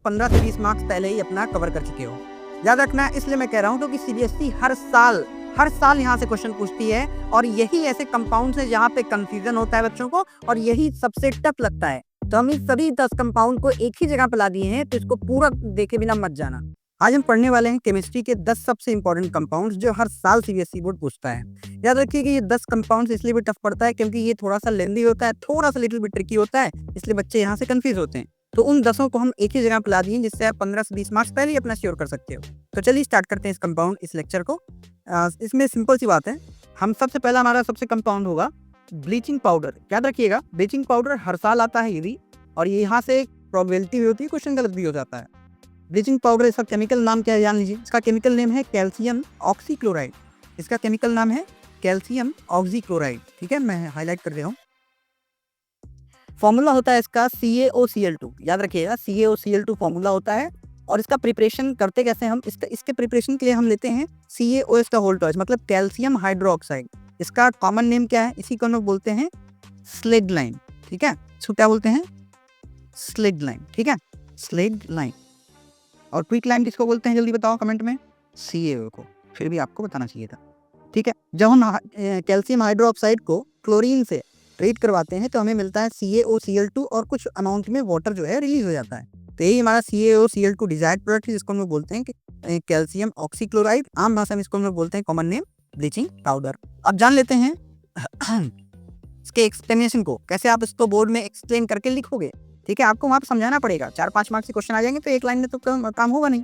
15 से 20 मार्क्स पहले ही अपना कवर कर चुके हो। याद रखना, इसलिए मैं कह रहा हूँ क्योंकि सीबीएसई हर साल यहाँ से क्वेश्चन पूछती है और यही ऐसे कंपाउंड है जहाँ पे कंफ्यूजन होता है बच्चों को और यही सबसे टफ लगता है। तो हम इस सभी 10 कंपाउंड को एक ही जगह पे ला दिए हैं, तो इसको पूरा देखे बिना मत जाना। आज हम पढ़ने वाले हैं केमिस्ट्री के 10 सबसे इंपॉर्टेंट कंपाउंड्स जो हर साल सीबीएसई बोर्ड पूछता है। याद रखिए कि ये 10 कंपाउंड्स इसलिए भी टफ पड़ता है क्योंकि ये थोड़ा सा लेंदी होता है, थोड़ा सा लिटिल बिट ट्रिकी होता है, इसलिए बच्चे यहाँ से कंफ्यूज होते हैं। तो उन 10 को हम एक ही जगह पे ला दिए जिससे आप 15 से 20 मार्क्स पहले ही अपना श्योर कर सकते हो। तो चलिए स्टार्ट करते हैं इस लेक्चर को। इसमें सिंपल सी बात है, हम सबसे पहला हमारा सबसे कंपाउंड होगा ब्लीचिंग पाउडर। याद रखिएगा, ब्लीचिंग पाउडर हर साल आता है यदि, और ये यहाँ से प्रोबेबिलिटी भी होती है, क्वेश्चन गलत भी हो जाता है। ब्लीचिंग पाउडर, इसका केमिकल नाम क्या है जान लीजिए। इसका केमिकल नेम है कैल्शियम ऑक्सीक्लोराइड। इसका केमिकल नाम है कैल्शियम ऑक्सीक्लोराइड। ठीक है, मैं हाईलाइट कर रहा हूँ। फॉर्मूला होता है इसका CaOCl2। याद रखिएगा, CaOCl2 फॉर्मूला होता है। और इसका प्रिपरेशन करते कैसे हम, इसके प्रिपरेशन के लिए हम लेते हैं CaOH का होल टॉइस, मतलब कैल्शियम हाइड्रोक्साइड। इसका कॉमन नेम क्या है, इसी को हम लोग बोलते हैं स्लेग लाइन। ठीक है, इसको क्या बोलते हैं, स्लेग लाइन। ठीक है, स्लेग लाइन। और क्विक लाइन किसको बोलते हैं जल्दी बताओ कमेंट में, CaO को। फिर भी आपको बताना चाहिए था। ठीक है, जब हम कैल्शियम हाइड्रोक्साइड को क्लोरीन से ट्रीट करवाते हैं तो हमें मिलता है CaOCl2 और कुछ अमाउंट में वाटर जो है रिलीज हो जाता है। तो यही हमारा CaOCl2 डिजायर्ड प्रोडक्ट है, जिसको हम लोग बोलते हैं कि कैल्शियम ऑक्सीक्लोराइड। आम भाषा में इसको हम लोग बोलते हैं कॉमन नेम ब्लीचिंग पाउडर। अब जान लेते हैं इसके एक्सप्लेनेशन को, कैसे आप इसको बोर्ड में एक्सप्लेन करके लिखोगे। ठीक है, आपको वहाँ पे समझाना पड़ेगा। 4-5 मार्क्स के क्वेश्चन आ जाएंगे तो एक लाइन में तो काम होगा नहीं।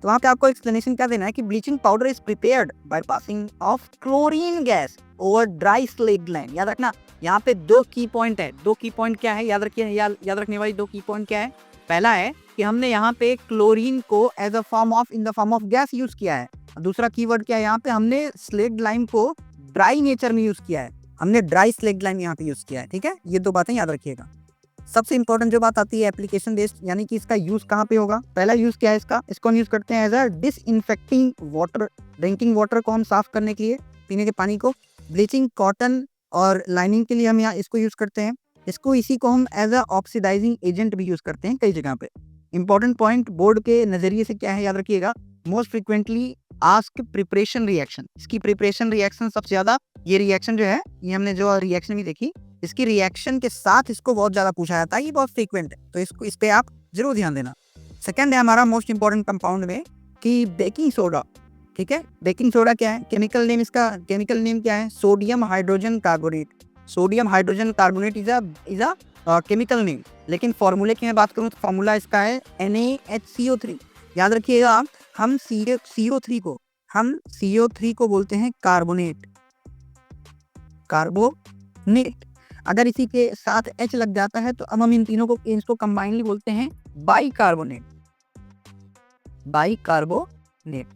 तो वहाँ पे आपको एक्सप्लेनेशन क्या देना है कि bleaching powder is prepared by passing of chlorine gas over dry slag line. याद रखना, यहाँ पे 2 की पॉइंट है। 2 की पॉइंट क्या है, याद रखिए, याद रखने वाली 2 की पॉइंट क्या है। पहला है कि हमने यहाँ पे क्लोरीन को as a form of in the form of gas use किया है। दूसरा कीवर्ड क्या है, यहाँ पे हमने स्लेग लाइन को ड्राई नेचर में यूज किया है। हमने ड्राई स्लेग लाइन यहाँ पे यूज किया है। ठीक है, ये 2 बातें याद रखिएगा। सबसे इंपॉर्टेंट जो बात आती है एप्लीकेशन बेस्ड, यानी कि इसका यूज कहाँ पे होगा। पहला यूज क्या है इसको हम यूज करते हैं as a disinfecting water. Drinking water को हम साफ करने के लिए, पीने के पानी को। ब्लीचिंग कॉटन और लाइनिंग के लिए हम यहाँ इसको यूज करते हैं। इसी को हम एज अ ऑक्सीडाइजिंग एजेंट भी यूज करते हैं कई जगह पे। इंपॉर्टेंट पॉइंट बोर्ड के नजरिए से क्या है, याद रखिएगा, most frequently ask preparation reaction. इसकी प्रिपरेशन रिएक्शन सबसे ज्यादा, ये रिएक्शन जो है, ये हमने जो रिएक्शन भी देखी, इसकी रिएक्शन के साथ इसको बहुत ज्यादा पूछा जाता है, ये बहुत फ्रीक्वेंट है, तो इस पे आप जरूर ध्यान देना। सेकंड है हमारा मोस्ट इंपॉर्टेंट कंपाउंड में कि बेकिंग सोडा। ठीक है, बेकिंग सोडा क्या है, केमिकल नेम क्या है, sodium hydrogen carbonate. Sodium hydrogen carbonate is a chemical name, लेकिन फॉर्मूले की मैं बात करूं तो फॉर्मूला इसका है NaHCO3। याद रखिएगा, हम CO3 को बोलते हैं कार्बोनेट। अगर इसी के साथ H लग जाता है तो अब हम इन तीनों को इसको कंबाइनली बोलते हैं बाइकार्बोनेट।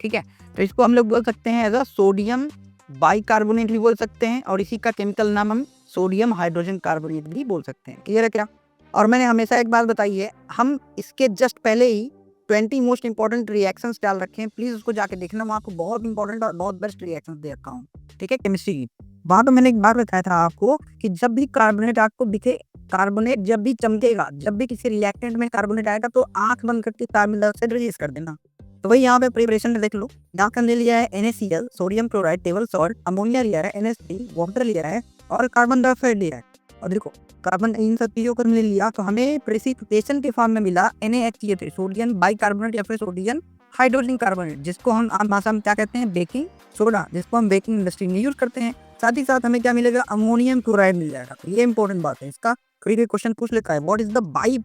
ठीक है, तो इसको हम लोग बोल सकते हैं एज अ सोडियम बाइकार्बोनेट भी बोल सकते हैं, और इसी का केमिकल नाम हम सोडियम हाइड्रोजन कार्बोनेट भी बोल सकते हैं। क्लियर है क्या। और मैंने हमेशा एक बात बताई है, हम इसके जस्ट पहले ही 20 मोस्ट इंपॉर्टेंट रिएक्शंस डाल रखे हैं, प्लीज उसको जाके देखना, वहाँ आपको बहुत इंपॉर्टेंट और बहुत बेस्ट रिएक्शंस दे रखा हूँ। ठीक है, केमिस्ट्री की वहाँ तो मैंने एक बार बताया था आपको कि जब भी कार्बोनेट आपको दिखे, कार्बोनेट जब भी चमकेगा, जब भी किसी रिएक्टेंट में कार्बोनेट आएगा तो आंख बंद करके कार्बन डाइऑक्साइड रिलीज कर देना। तो वही यहाँ पे प्रिपरेशन में देख लो, यहाँ का ले लिया है NaCl, sodium chloride, table salt, ammonia लिया है, NH3, वाटर लिया है और कार्बन डाइऑक्साइड लिया है। और देखो कार्बन, इन सब चीजों को हमने लिया तो हमें प्रेसिपिटेशन के फॉर्म में मिला NaHCl3, सोडियम बाइकार्बोनेट या फिर सोडियम हाइड्रोजन कार्बोनेट, जिसको हम आम भाषा में क्या कहते हैं, बेकिंग सोडा, जिसको हम बेकिंग इंडस्ट्री में यूज करते हैं। साथ ही साथ हमें क्या मिलेगा, अमोनियम क्लोराइड मिल जाएगा। तो ये इंपॉर्टेंट बात है, इसका कोई क्वेश्चन पूछ लेता है, what is the by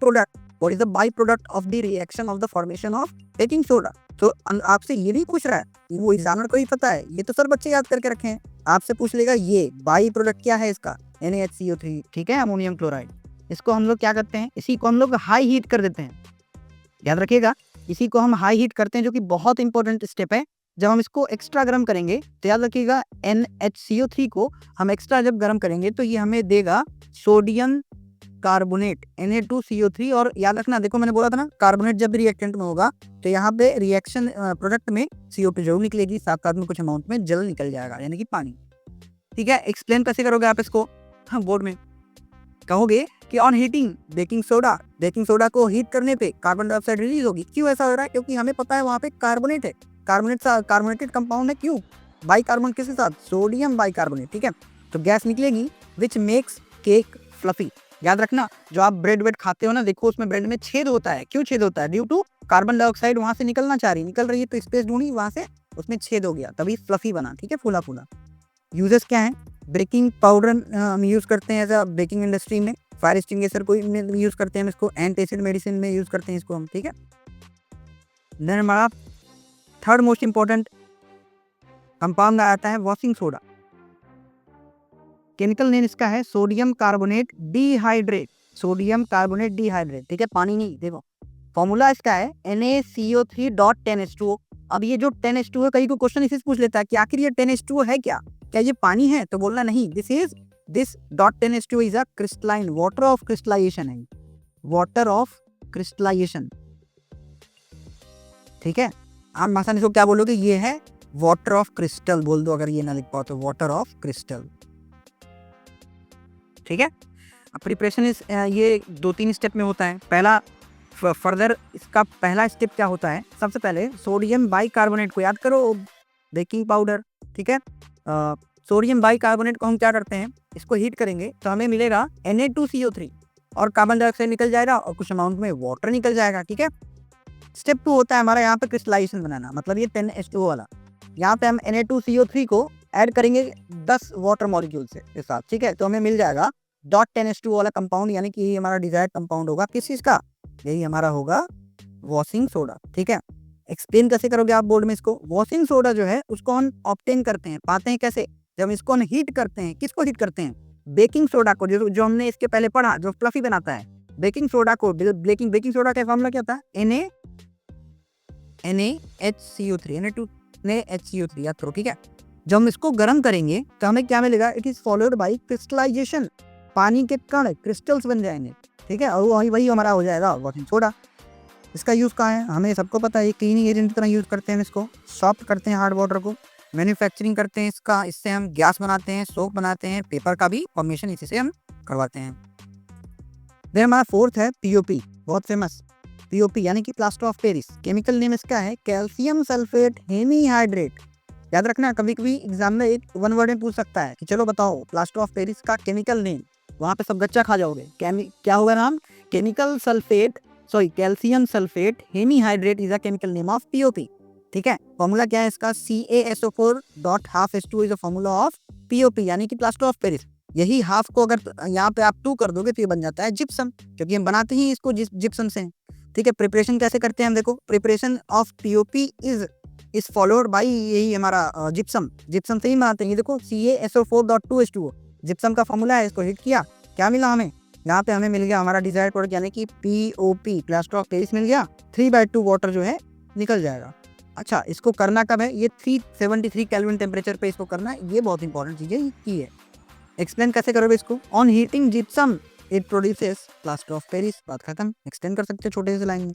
product of the reaction of the formation of baking soda. तो आपसे ये नहीं पूछ रहा है, वो एग्जामिनर को ही पता है, ये तो सर बच्चे याद करके रखे हैं। आपसे पूछ लेगा ये बाई प्रोडक्ट क्या है इसका, NaHCO3। ठीक है, अमोनियम क्लोराइड। इसको हम लोग क्या करते हैं, इसी को हम लोग हाई हीट कर देते हैं। याद रखिएगा, इसी को हम हाई हीट करते हैं, जो कि बहुत इंपॉर्टेंट स्टेप है। जब हम इसको एक्स्ट्रा गर्म करेंगे तो याद रखिएगा, NaHCO3 को हम एक्स्ट्रा जब गर्म करेंगे तो ये हमें देगा सोडियम कार्बोनेट Na2CO3। और याद रखना, देखो मैंने बोला था ना, कार्बोनेट जब भी रिएक्टेंट में होगा तो यहाँ पे रिएक्शन प्रोडक्ट में CO2 जरूर निकलेगी, साथ में कुछ अमाउंट में जल निकल जाएगा, यानी कि पानी। ठीक है, एक्सप्लेन कैसे करोगे आप इसको, हाँ बोर्ड में कहोगे कि ऑन हीटिंग बेकिंग सोडा को हीट करने पे कार्बन डाइऑक्साइड रिलीज होगी। क्यों ऐसा हो रहा है? क्योंकि हमें पता है वहाँ पे कार्बोनेट है, कार्बोनेटेड कंपाउंड है। क्यों? बाइकार्बोनेट किसके साथ? Sodium bicarbonate. ठीक है, तो गैस निकलेगी विच मेक्स केक फ्लफी। याद रखना, जो आप ब्रेड वेड खाते हो ना, देखो उसमें ब्रेड में छेद होता है। क्यों छेद होता है? ड्यू टू कार्बन डाइऑक्साइड वहां से निकल रही है तो स्पेस ढूंढी, वहां से उसमें छेद हो गया, तभी फ्लफी बना। ठीक है, फूला फूला। यूजेस क्या है? बेकिंग पाउडर हम यूज करते हैं एज अ बेकिंग इंडस्ट्री में, फायर एक्सटिंग्विशर को यूज करते हैं इसको, एंटी एसिड मेडिसिन में यूज करते हैं इसको हम। ठीक है, देन हमारा थर्ड मोस्ट इंपॉर्टेंट कंपाउंड आता है वॉशिंग सोडा। केमिकल नेम इसका है sodium carbonate dehydrate. Sodium carbonate dehydrate. ठीक है, पानी नहीं, देखो फॉर्मूला इसका है Na CO3.10H2O। अब ये जो 10H2O है, कहीं को क्वेश्चन इसी से पूछ लेता है कि आखिर ये 10H2O है क्या ये पानी है? तो बोलना नहीं, this dot 10H2O is a crystalline, water of crystallisation है, वाटर ऑफ क्रिस्टलाइजेशन। ठीक है, आप आसानी से क्या बोलोगे? ये है वाटर ऑफ क्रिस्टल बोल दो, अगर ये ना लिख पाओ तो वाटर ऑफ क्रिस्टल। ठीक है, प्रिपरेशन इस ये 2-3 स्टेप में होता है। पहला फर्दर इसका पहला स्टेप क्या होता है? सबसे पहले सोडियम बाइकार्बोनेट को याद करो, बेकिंग पाउडर। ठीक है, सोडियम बाइकार्बोनेट को हम क्या करते हैं? इसको हीट करेंगे तो हमें मिलेगा Na2CO3 और कार्बन डाइऑक्साइड निकल जाएगा और कुछ अमाउंट में वाटर निकल जाएगा। ठीक है, स्टेप 2 होता है हमारा यहाँ पे क्रिस्टलाइजेशन बनाना, मतलब ये 10H2O वाला। यहाँ पे हम Na2CO3 को ऐड करेंगे 10 वाटर मॉलिक्यूल से के साथ। ठीक है, तो हमें मिल जाएगा डॉट 10H2O वाला कंपाउंड, यानी कि ये हमारा डिजायर्ड कंपाउंड होगा। किस चीज का? यही हमारा होगा वॉशिंग सोडा। ठीक है, एक्सप्लेन कैसे करोगे आप बोर्ड में इसको? वॉशिंग सोडा जो है उसको हम ऑब्टेन करते हैं, पाते हैं कैसे? जब इसको हम हीट करते हैं। किसको हीट करते हैं? बेकिंग सोडा को, जो हमने इसके पहले पढ़ा, जो फ्लफी बनाता है। बेकिंग सोडा को, बेकिंग सोडा का फॉर्मूला क्या था? Na2HCO3 याद करो। ठीक है, जब हम इसको गर्म करेंगे तो हमें क्या मिलेगा? It is followed by crystallisation, पानी के कण क्रिस्टल्स बन जाएंगे। ठीक है, और वही हमारा हो जाएगा वॉशिंग सोडा। इसका यूज कहाँ है? हमें सबको पता है, क्लीनिंग एजेंट की तरह यूज करते हैं इसको, सॉफ्ट करते हैं हार्ड वाटर को, मैन्युफैक्चरिंग करते हैं इसका, इससे हम गैस बनाते हैं, सोप बनाते हैं, पेपर का भी फॉर्मेशन इसी से हम करवाते हैं। देन हमारा फोर्थ है पीओपी, बहुत फेमस पीओपी यानी कि plaster of Paris. Chemical name इसका है कैल्शियम सल्फेट हेमीहाइड्रेट। याद रखना, कभी कभी एग्जाम में एक वन वर्ड में पूछ सकता है कि चलो बताओ प्लास्टर ऑफ पेरिस का केमिकल नेम, वहां पे सब गच्चा खा जाओगे। क्या होगा नाम? Calcium sulphate hemihydrate is a chemical name of POP. ठीक है, फॉर्मूला क्या है इसका? CaSO4.12H2 is a formula of POP यानी कि प्लास्टर ऑफ पेरिस। यही हाफ को अगर यहाँ पे आप 2 कर दोगे तो ये बन जाता है जिप्सम, क्योंकि हम बनाते ही इसको जिप्सम से। ठीक है, प्रिपरेशन कैसे करते हैं हम देखो, preparation of POP is followed by यही हमारा जिप्सम से ही बनाते हैं। ये देखो CaSO4.2H2O जिप्सम का फॉर्मूला है, इसको हिट किया, क्या मिला हमें? यहाँ पे हमें मिल गया हमारा डिजायर्ड प्रोडक्ट यानी कि पीओपी, प्लास्टर ऑफ पेरिस मिल गया। 3/2 वाटर जो है निकल जाएगा। अच्छा, इसको करना कब है? ये 373 केल्विन टेम्परेचर पे इसको करना है, ये बहुत इंपॉर्टेंट चीज़ की है। एक्सप्लेन कैसे करोगे इसको? On heating gypsum it produces plaster of Paris. बात खत्म। एक्सटेंड कर सकते हैं छोटे से लाइन में।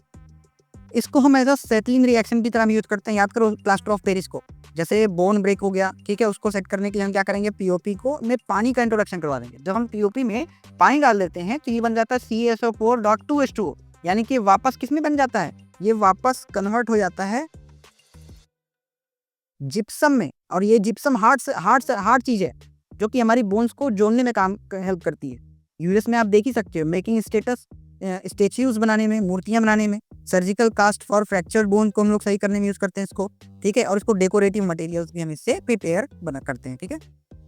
इसको हम एज अ सेटलिंग रिएक्शन की तरह यूज करते हैं। याद करो प्लास्टर ऑफ पेरिस को, जैसे बोन ब्रेक हो गया, ठीक है, उसको सेट करने के लिए हम क्या करेंगे? पीओपी को में पानी का इंट्रोडक्शन करवा देंगे। जब हम पीओपी में पानी डाल देते हैं तो ये बन जाता है CaSO4.2H2O, यानी कि वापस किस में बन जाता है? ये वापस कन्वर्ट हो जाता है जिप्सम में। और ये जिप्सम हार्ड चीज है जो कि हमारी बोन्स को जोड़ने में काम हेल्प करती है। यूएस में आप देख ही सकते हो, मेकिंग स्टेच्यूज बनाने में, मूर्तियां बनाने में, surgical cast for fractured bone को हम लोग सही करने में यूज करते हैं इसको। ठीक है, और इसको डेकोरेटिव मटेरियल्स भी हम इससे प्रिपेयर करते हैं। ठीक है,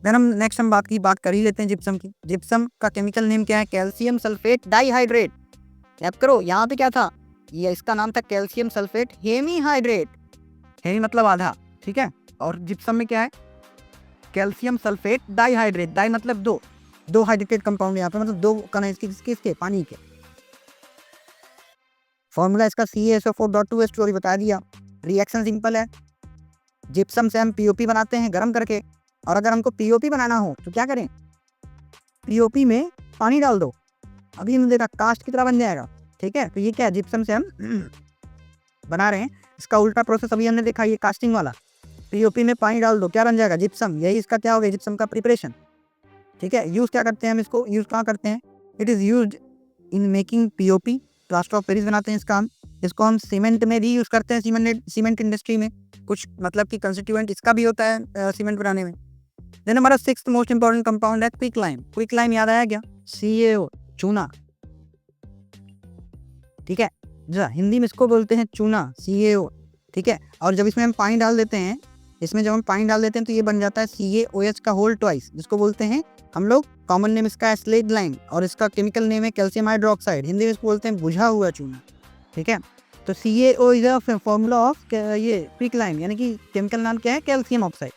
देन हम नेक्स्ट बात कर ही लेते हैं जिप्सम की। जिप्सम का केमिकल नेम क्या है? Calcium sulphate dihydrate. याद करो यहाँ पे क्या था? ये इसका नाम था कैल्शियम सल्फेट हेमीहाइड्रेट। हेमी मतलब आधा। ठीक है, और जिप्सम में क्या है? Calcium sulphate dihydrate. डाई मतलब दो हाइड्रेटेड कंपाउंड यहाँ पे, मतलब 2 कण किसके? पानी के। फॉर्मूला इसका CaSO4.2H2 बता दिया। रिएक्शन सिंपल है, जिप्सम से हम पीओपी बनाते हैं गर्म करके, और अगर हमको पीओपी बनाना हो तो क्या करें? पीओपी में पानी डाल दो, अभी हमने देखा कास्ट की तरह बन जाएगा। ठीक है, तो ये क्या है? जिप्सम से हम बना रहे हैं, इसका उल्टा प्रोसेस अभी हमने देखा, ये कास्टिंग वाला। पीओपी में पानी डाल दो, क्या बन जाएगा? जिप्सम। यही इसका क्या हो गया? जिप्सम का प्रिपरेशन। ठीक है, यूज क्या करते हैं हम इसको? यूज कहाँ करते हैं? It is used in making POP, plaster of Paris बनाते हैं इसका हम। इसको हम सीमेंट में भी यूज़ करते हैं, सीमेंट इंडस्ट्री में कुछ मतलब कि कंस्टिट्यूएंट इसका भी होता है सीमेंट बनाने में। देन हमारा सिक्स्थ मोस्ट इंपॉर्टेंट कंपाउंड है क्विकलाइम। क्विकलाइम याद आया क्या? CaO, चूना, ठीक है। हिंदी में इसको बोलते हैं चूना, CaO, ठीक है। और जब इसमें हम पानी डाल देते हैं, इसमें जब हम पानी डाल देते हैं तो ये बन जाता है CaOH का होल ट्वाइस, जिसको बोलते हैं हम लोग, कॉमन नेम इसका है स्लेग लाइम और इसका केमिकल नेम है कैल्शियम हाइड्रोक्साइड, हिंदी में इसको बोलते हैं बुझा हुआ चूना, ठीक है। तो CaO is a formula of ये क्विकलाइम, यानी कि केमिकल नाम क्या है? Calcium oxide.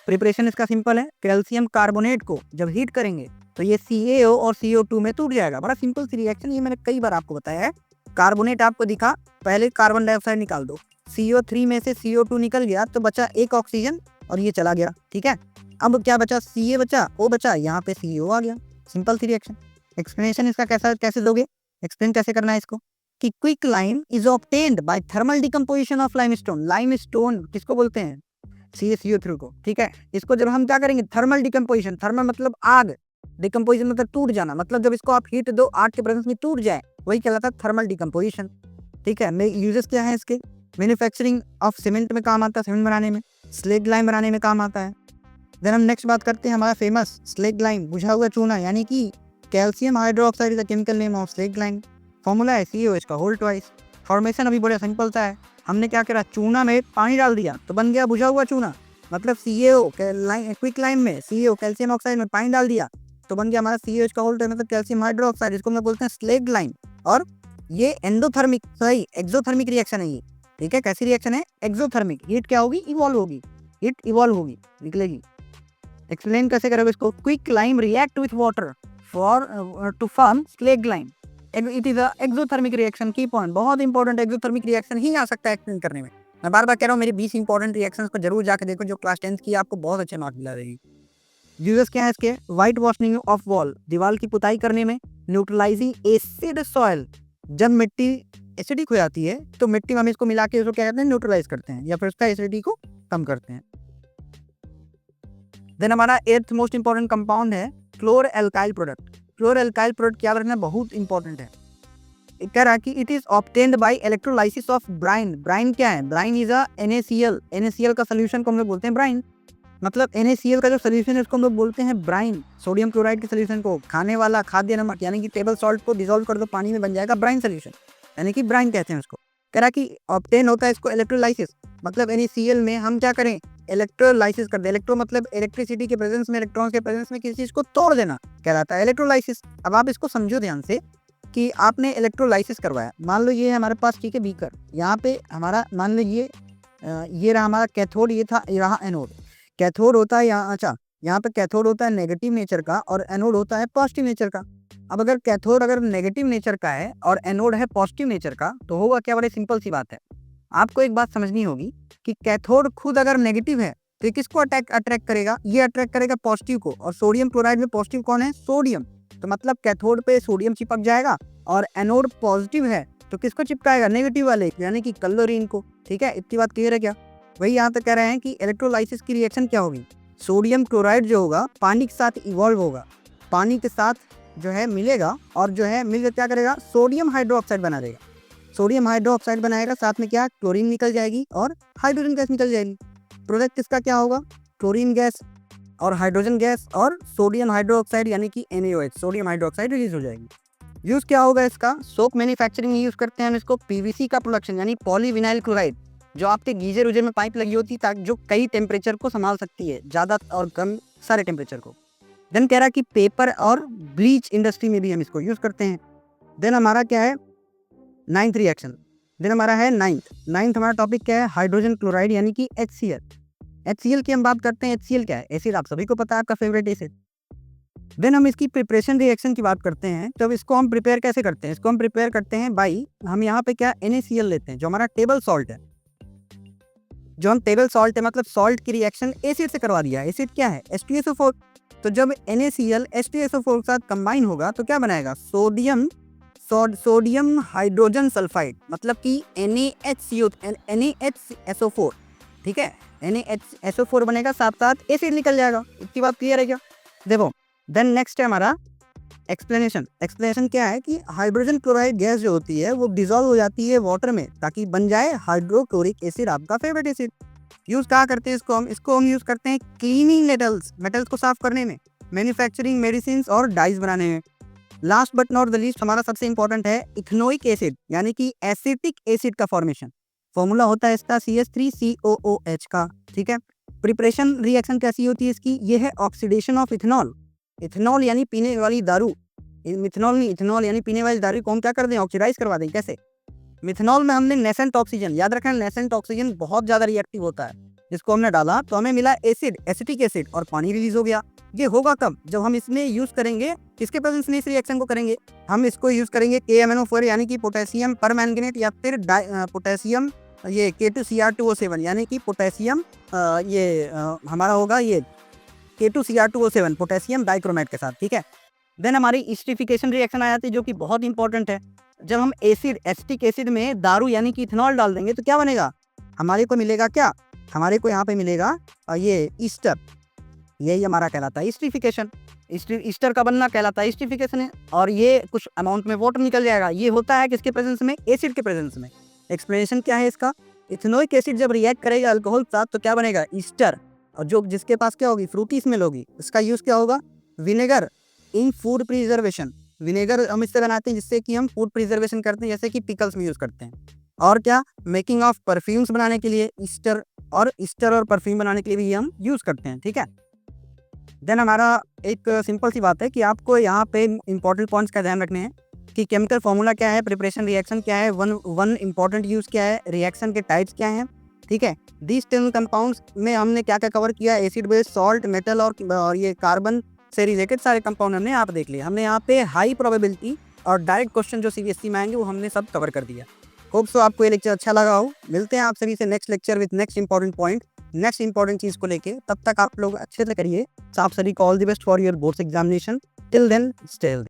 प्रिपरेशन इसका सिंपल है, कैल्शियम कार्बोनेट को जब हीट करेंगे तो ये CaO और CO2 में टूट जाएगा। बड़ा सिंपल सी रिएक्शन, ये मैंने कई बार आपको बताया है। कार्बोनेट आपको दिखा, पहले कार्बन डाइऑक्साइड निकाल दो, CO3 में से CO2 निकल गया तो बचा एक ऑक्सीजन और ये चला गया, ठीक है। अब क्या बचा? Ca बचा, O बचा, यहाँ पे CO आ गया। सिंपल सी रिएक्शन। एक्सप्लेनेशन इसका कैसे दोगे? एक्सप्लेन कैसे करना है इसको कि quicklime is obtained by thermal decomposition of limestone. Limestone किसको बोलते हैं? CaCO3 को, ठीक है। इसको जब हम क्या करेंगे? थर्मल डिकम्पोजिशन, थर्मल मतलब आग, डिकम्पोजिशन मतलब टूट जाना, मतलब जब इसको आप हीट दो, आग के प्रेजेंस में टूट जाए, वही कहलाता है थर्मल डिकम्पोजिशन, ठीक है। यूजेस क्या है इसके? मैन्युफैक्चरिंग ऑफ सीमेंट में काम आता है, सीमेंट बनाने में, स्लेग लाइम बनाने में काम आता है। देन हम नेक्स्ट बात करते हैं हमारा फेमस स्लेग लाइम, बुझा हुआ चूना, यानी कि calcium hydroxide is the chemical name of slaked lime. Formula है CaOH का होल ट्वाइस। फॉर्मेशन अभी बड़ा सिंपल सा है, हमने क्या करा? चूना में पानी डाल दिया तो बन गया बुझा हुआ चूना, मतलब CaO क्विक लाइम में CaO कैल्शियम ऑक्साइड में पानी डाल दिया तो बन गया हमारा CaOH का होल ट्वाइस, मतलब कैल्शियम हाइड्रोक्साइड, इसको हम बोलते हैं स्लेग लाइम। और ये एंडोथर्मिक, सही एक्सोथर्मिक रिएक्शन है ये, ठीक है। कैसी रिएक्शन है? एक्सोथर्मिक। हीट क्या होगी? इवॉल्व होगी, हीट इवॉल्व होगी, निकलेगी। एक्सप्लेन कैसे करोगे इसको? Quick lime react with water for to form slaked lime, it is a exothermic reaction. Key point बहुत इंपॉर्टेंट, एक्सोथर्मिक रिएक्शन ही आ सकता है एक्सप्लेन करने में। मैं बार बार कह रहा हूँ, मेरी 20 इंपॉर्टेंट रिएक्शंस को जरूर जाकर देखो जो क्लास 10th की, आपको बहुत अच्छे मार्क्स दिला देगी। यूजेस क्या है इसके? व्हाइट वॉशिंग ऑफ वॉल, दीवार की पुताई करने में। न्यूट्रलाइजिंग एसिड सॉइल, जब मिट्टी एसिडिक हो जाती है तो मिट्टी में हम इसको मिला के उसको क्या कहते हैं? न्यूट्रलाइज करते हैं या फिर उसका एसिडिटी को कम करते हैं। देन हमारा 8th मोस्ट इंपॉर्टेंट कंपाउंड है chlor alkali product. Chlor alkali product याद रखना बहुत इंपॉर्टेंट है। कह रहा कि it is obtained by electrolysis of brine. Brine क्या है? Brine is a NaCl, NaCl का सोल्यूशन को हम लोग बोलते हैं ब्राइन, मतलब NaCl का जो सोल्यूशन है उसको हम लोग बोलते हैं ब्राइन। सोडियम क्लोराइड के सोल्यूशन को, खाने वाला खाद्य नमक यानी कि टेबल सॉल्ट को डिसॉल्व कर दो पानी में, बन जाएगा ब्राइन सोल्यूशन, यानी कि ब्राइन कहते हैं उसको। कह रहा कि ऑब्टेन होता है इसको इलेक्ट्रोलाइसिस, मतलब NaCl में हम क्या करें? इलेक्ट्रोलाइसिस कर दे। इलेक्ट्रो मतलब इलेक्ट्रिसिटी के प्रेजेंस में, इलेक्ट्रॉन्स के प्रेजेंस में किसी चीज को तोड़ देना कहलाता है इलेक्ट्रोलाइसिस। अब आप इसको समझो ध्यान से कि आपने इलेक्ट्रोलाइसिस करवाया, मान लो ये है हमारे पास, ठीक है, बीकर, यहाँ पे हमारा मान लो ये रहा हमारा कैथोड, ये था, ये रहा एनोड। कैथोड होता है यहाँ, अच्छा, यहाँ पे कैथोड होता है नेगेटिव नेचर का और एनोड होता है पॉजिटिव नेचर का। अब अगर कैथोड अगर नेगेटिव नेचर का है और एनोड है पॉजिटिव नेचर का तो होगा क्या? बड़ी सिंपल सी बात है, आपको एक बात समझनी होगी कि कैथोड खुद अगर नेगेटिव है तो किसको अट्रैक्ट करेगा? ये अट्रैक्ट करेगा पॉजिटिव को, और सोडियम क्लोराइड में पॉजिटिव कौन है? सोडियम। तो मतलब कैथोड पे सोडियम चिपक जाएगा और एनोड पॉजिटिव है तो किसको चिपकाएगा? नेगेटिव वाले, यानी कि क्लोरीन को, ठीक है। इतनी बात क्लियर है क्या? वही यहाँ तक कह रहे हैं कि इलेक्ट्रोलाइसिस की रिएक्शन क्या होगी? सोडियम क्लोराइड जो होगा पानी के साथ इवॉल्व होगा, पानी के साथ जो है मिलेगा और जो है मिलकर क्या करेगा? सोडियम हाइड्रोक्साइड बना देगा। सोडियम हाइड्रोक्साइड बनाएगा, साथ में क्या? क्लोरीन निकल जाएगी और हाइड्रोजन गैस निकल जाएगी। प्रोडक्ट किसका क्या होगा? क्लोरीन गैस और हाइड्रोजन गैस और सोडियम हाइड्रोक्साइड यानी कि NaOH, सोडियम हाइड्रोक्साइड रिलीज हो जाएगी। यूज क्या होगा इसका? सोप मैन्युफैक्चरिंग में यूज करते हैं हम इसको। PVC का प्रोडक्शन यानी पॉलीविनाइल क्लोराइड, जो आपके गीजर उजर में पाइप लगी होती है ताकि जो कई टेम्परेचर को संभाल सकती है, ज़्यादा और कम सारे टेम्परेचर को। देन कह रहा कि पेपर और ब्लीच इंडस्ट्री में भी हम इसको यूज करते हैं। देन हमारा क्या है? 9th reaction. देन हमारा है 9th हमारा टॉपिक क्या है? हाइड्रोजन क्लोराइड यानी कि HCl। HCl की हम बात करते हैं। HCl क्या है? एसिड आप सभी को पता है, आपका फेवरेट एसिड। देन हम इसकी प्रिपरेशन रिएक्शन की बात करते हैं। तो इसको हम प्रिपेयर कैसे करते हैं? इसको हम प्रिपेयर करते हैं बाई, हम यहाँ पे क्या NaCl लेते हैं जो हमारा टेबल सॉल्ट है, जो हम टेबल सॉल्ट है मतलब सॉल्ट की रिएक्शन एसिड से करवा दिया। एसिड क्या है? H2SO4। तो जब NaCl H2SO4 के साथ कंबाइन होगा तो क्या बनाएगा? सोडियम हाइड्रोजन सल्फाइड, मतलब कि NaHSO4, ठीक है, NaHSO4 बनेगा, साथ साथ एसिड निकल जाएगा। इतनी बात क्लियर है क्या? देखो, देन नेक्स्ट है हमारा एक्सप्लेनेशन क्या है कि हाइड्रोजन क्लोराइड गैस जो होती है वो डिजोल्व हो जाती है वाटर में ताकि बन जाए हाइड्रोक्लोरिक एसिड, आपका फेवरेट एसिड। यूज कहाँ करते हैं इसको हम यूज करते हैं क्लीनिंग मेटल्स को साफ करने में, मैन्युफैक्चरिंग मेडिसिन और डाइज बनाने में। Last but not the least हमारा सबसे इंपॉर्टेंट है इथेनोइक एसिड, यानी कि एसिटिक एसिड का फॉर्मेशन। फॉर्मूला होता है इसका CH3COOH का, ठीक है। प्रिपरेशन रिएक्शन कैसी होती है इसकी, ये है ऑक्सीडेशन ऑफ इथेनॉल। इथेनॉल यानी पीने वाली दारू, इथेनॉल यानी पीने वाली दारू को हम क्या कर दें, ऑक्सीडाइज करवा दें। कैसे? मिथेनॉल में हमने नेसेंट ऑक्सीजन, याद रखना नेसेंट ऑक्सीजन बहुत ज्यादा रिएक्टिव होता है, जिसको हमने डाला तो हमें मिला एसिड, एसिटिक एसिड, और पानी रिलीज हो गया। ये होगा कब, जब हम इसमें यूज करेंगे, किसके प्रेजेंस में इस रिएक्शन को करेंगे, हम इसको यूज करेंगे KMnO4 यानी कि पोटेशियम परमैंगनेट, या फिर पोटेशियम ये K2Cr2O7 यानी कि पोटेशियम हमारा होगा ये K2Cr2O7 पोटेशियम डाइक्रोमेट के साथ, ठीक है। देन हमारी एस्टरिफिकेशन रिएक्शन आ जाती है जो कि बहुत इंपॉर्टेंट है। जब हम एसिड, एसिटिक एसिड में दारू यानी कि इथेनॉल डाल देंगे तो क्या बनेगा, हमारे को मिलेगा क्या, हमारे को यहाँ पे मिलेगा ये ईस्टर, यही हमारा कहलाता है एस्टरिफिकेशन। ईस्टर का बनना कहलाता है एस्टरिफिकेशन है, और ये कुछ अमाउंट में वाटर निकल जाएगा। ये होता है किसके प्रेजेंस में, एसिड के प्रेजेंस में। एक्सप्लेनेशन क्या है इसका, इथेनोइक एसिड जब रिएक्ट करेगा अल्कोहल के साथ तो क्या बनेगा, ईस्टर, और जो जिसके पास क्या होगी, फ्रूटी स्मेल होगी। इसका यूज क्या होगा, विनेगर इन फूड प्रिजर्वेशन। विनेगर हम इससे बनाते हैं जिससे कि हम फूड प्रिजर्वेशन करते हैं, जैसे कि पिकल्स में यूज करते हैं। और क्या, मेकिंग ऑफ परफ्यूम्स बनाने के लिए ईस्टर और परफ्यूम बनाने के लिए भी हम यूज करते हैं, ठीक है। देन हमारा एक सिंपल सी बात है कि आपको यहाँ पे इंपॉर्टेंट पॉइंट्स का ध्यान रखने हैं कि केमिकल फॉर्मूला क्या है, प्रिपरेशन रिएक्शन क्या है, वन इंपॉर्टेंट यूज क्या है, रिएक्शन के टाइप्स क्या हैं, ठीक है। दीज 10 कंपाउंड्स में हमने क्या क्या कवर किया, एसिड बेस, सॉल्ट, मेटल और ये कार्बन से रिलेटेड सारे कंपाउंड हमने यहाँ पे देख लिया। हमने यहाँ पे हाई प्रोबेबिलिटी और डायरेक्ट क्वेश्चन जो CBSE में आएंगे वो हमने सब कवर कर दिया। होप सो आपको ये लेक्चर अच्छा लगा हो। मिलते हैं आप सभी से next lecture with next important point, next important चीज को लेके। तब तक आप लोग अच्छे से करिए। आप सभी को all the best for your boards examination. Till then stay healthy.